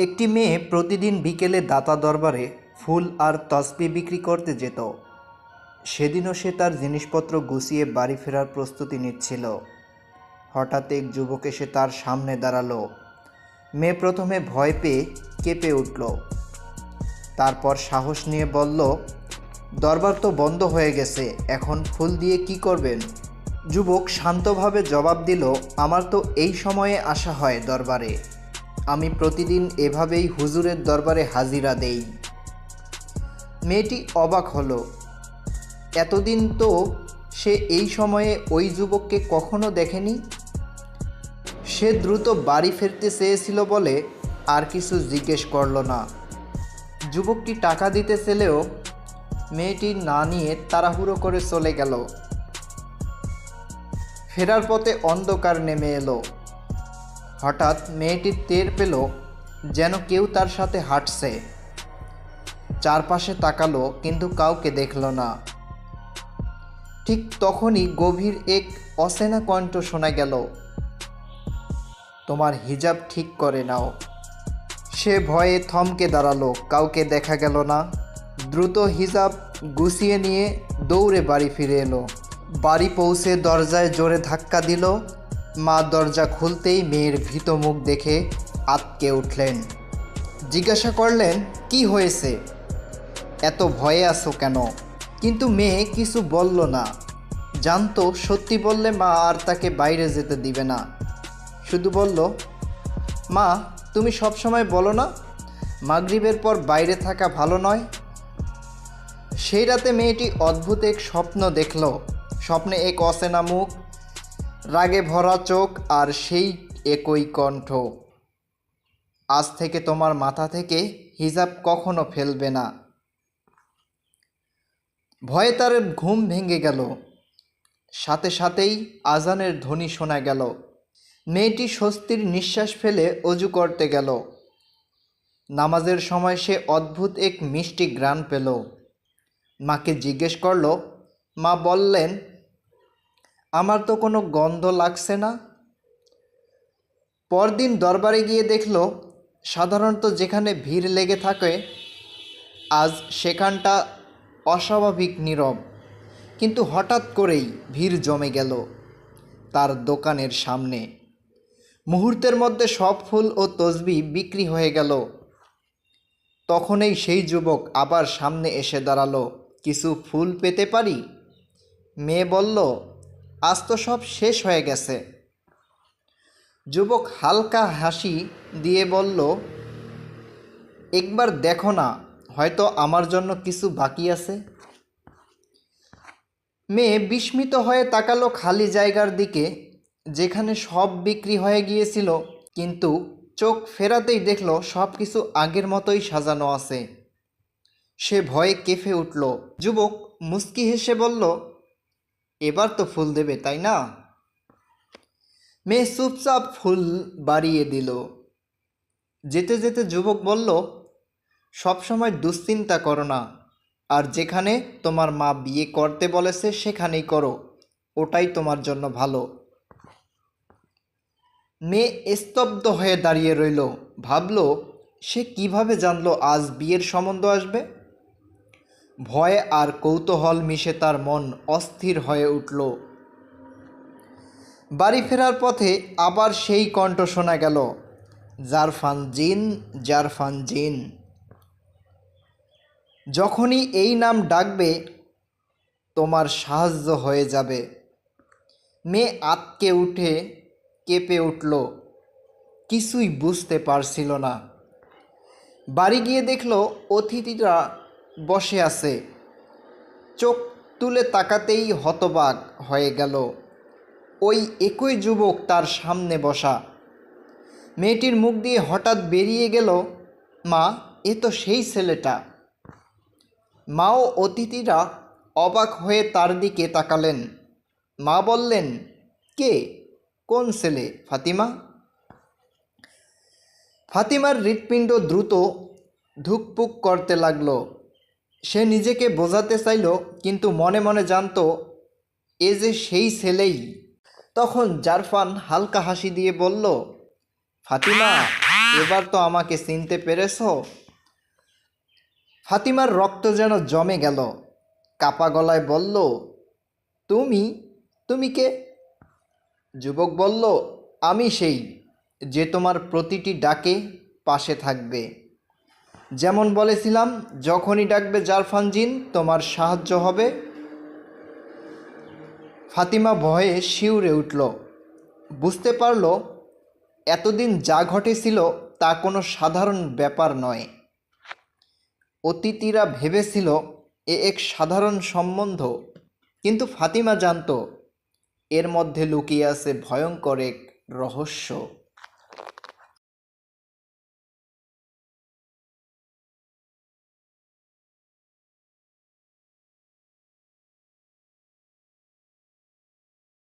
একটি মেয়ে প্রতিদিন বিকেলে দাতা দরবারে ফুল আর তসবি বিক্রি করতে যেত। সেদিনও সে তার জিনিসপত্র গুছিয়ে বাড়ি ফেরার প্রস্তুতি নিচ্ছিল। হঠাৎ এক যুবক এসে তার সামনে দাঁড়ালো। মেয়ে প্রথমে ভয় পেয়ে কেঁপে উঠল, তারপর সাহস নিয়ে বলল, দরবার তো বন্ধ হয়ে গেছে, এখন ফুল দিয়ে কি করবেন? যুবক শান্তভাবে জবাব দিল, আমার তো এই সময়ে আসা হয় দরবারে, আমি প্রতিদিন এভাবেই হুজুরের দরবারে হাজিরা দেই। মেয়েটি অবাক হলো, এতদিন তো সে এই সময়ে ওই যুবককে কখনো দেখেনি। সে দ্রুত বাড়ি ফিরতে চেয়েছিল বলে আর কিছু জিজ্ঞেস করল না। যুবকটি টাকা দিতে চাইলেও মেয়েটি না নিয়ে তাড়াহুড়ো করে চলে গেল। ফেরার পথে অন্ধকার নেমে এলো। হঠাৎ মেয়েটি টের পেল যেন কেউ তার সাথে হাঁটছে। চারপাশে তাকালো কিন্তু কাউকে দেখল না। ঠিক তখনই গভীর এক অচেনা কণ্ঠ শোনা গেল, তোমার হিজাব ঠিক করে নাও। সে ভয়ে থমকে দাঁড়ালো, কাউকে দেখা গেল না। দ্রুত হিজাব গুছিয়ে নিয়ে দৌড়ে বাড়ি ফিরে এলো। বাড়ি পৌঁছে দরজায় জোরে ধাক্কা দিল। মা দরজা খুলতেই মেয়ের ভীত মুখ দেখে আঁতকে উঠলেন। জিজ্ঞাসা করলেন, কি হয়েছে, এত ভয়ে আছো কেন? কিন্তু মেয়ে কিছু বলল না। জানতো সত্যি বললে মা আর তাকে বাইরে যেতে দিবে না। শুধু বলল, মা তুমি সবসময় বলো না মাগরিবের পর বাইরে থাকা ভালো নয়। সেই রাতে মেয়েটি অদ্ভুত এক স্বপ্ন দেখল। স্বপ্নে এক অচেনা মুখ, রাগে ভরা চোখ আর সেই একই কণ্ঠ, আজ থেকে তোমার মাথা থেকে হিজাব কখনো ফেলবে না। ভয়ে তার ঘুম ভেঙে গেল। সাথে সাথেই আজানের ধ্বনি শোনা গেল। মেয়েটি স্বস্তির নিঃশ্বাস ফেলে অজু করতে গেল। নামাজের সময় সে অদ্ভুত এক মিষ্টি ঘ্রাণ পেল। মাকে জিজ্ঞেস করল। মা বললেন, আমার তো কোনো গন্ধ লাগছে না। পরদিন দরবারে গিয়ে দেখল, সাধারণত যেখানে ভিড় লেগে থাকে আজ সেখানটা অস্বাভাবিক নীরব। কিন্তু হঠাৎ করেই ভিড় জমে গেল তার দোকানের সামনে। মুহূর্তের মধ্যে সব ফুল ও তসবি বিক্রি হয়ে গেল। তখনই সেই যুবক আবার সামনে এসে দাঁড়ালো, কিছু ফুল পেতে পারি? মেয়ে বলল, আজ তো সব শেষ হয়ে গেছে। যুবক হালকা হাসি দিয়ে বলল, একবার দেখো না, হয়তো আমার জন্য কিছু বাকি আছে। মেয়ে বিস্মিত হয়ে তাকালো খালি জায়গার দিকে যেখানে সব বিক্রি হয়ে গিয়েছিল, কিন্তু চোখ ফেরাতেই দেখল সব কিছু আগের মতোই সাজানো আছে। সে ভয়ে কেঁপে উঠল। যুবক মুচকি হেসে বলল, এবার তো ফুল দেবে তাই না? মেয়ে চুপচাপ ফুল বাড়িয়ে দিল। যেতে যেতে যুবক বলল, সবসময় দুশ্চিন্তা করো না, আর যেখানে তোমার মা বিয়ে করতে বলেছে সেখানেই করো, ওটাই তোমার জন্য ভালো। মেয়ে স্তব্ধ হয়ে দাঁড়িয়ে রইল। ভাবল, সে কিভাবে জানলো আজ বিয়ের সম্বন্ধ আসবে? ভয় আর কৌতূহল মিশে তার মন অস্থির হয়ে উঠল। বাড়ি ফেরার পথে আবার সেই কণ্ঠ শোনা গেল, জারফান জিন, জারফান জিন। যখনই এই নাম ডাকবে তোমার সাহায্য হয়ে যাবে। মেয়ে আঁতকে উঠে কেঁপে উঠল, কিছুই বুঝতে পারছিল না। বাড়ি গিয়ে দেখল অতিথিরা বসে আছে। চোখ তুলে তাকাতেই হতবাক হয়ে গেল, ওই একই যুবক তার সামনে বসা। মেয়েটির মুখ দিয়ে হঠাৎ বেরিয়ে গেল, মা এ তো সেই ছেলেটা। মা ও অতিথিরা অবাক হয়ে তার দিকে তাকালেন। মা বললেন, কে, কোন ছেলে? ফাতিমা। ফাতিমার হৃৎপিণ্ড দ্রুত ধুকপুক করতে লাগলো। সে নিজেকে বোঝাতে চাইল, কিন্তু মনে মনে জানতো এ যে সেই ছেলেই। তখন জারফান হালকা হাসি দিয়ে বলল, ফাতিমা এবার তো আমাকে চিনতে পেরেছো? ফাতিমার রক্ত যেন জমে গেল। কাপা গলায় বলল, তুমি তুমি কে? যুবক বলল, আমি সেই যে তোমার প্রতিটি ডাকে পাশে থাকবে। যেমন বলেছিলাম, যখনই ডাকবে জারফান জিন তোমার সাহায্য হবে। ফাতিমা ভয়ে শিউরে উঠল। বুঝতে পারল এতদিন যা ঘটেছিল তা কোনো সাধারণ ব্যাপার নয়। অতিথিরা ভেবেছিল এ এক সাধারণ সম্বন্ধ, কিন্তু ফাতিমা জানত এর মধ্যে লুকিয়ে আছে ভয়ঙ্কর এক রহস্য।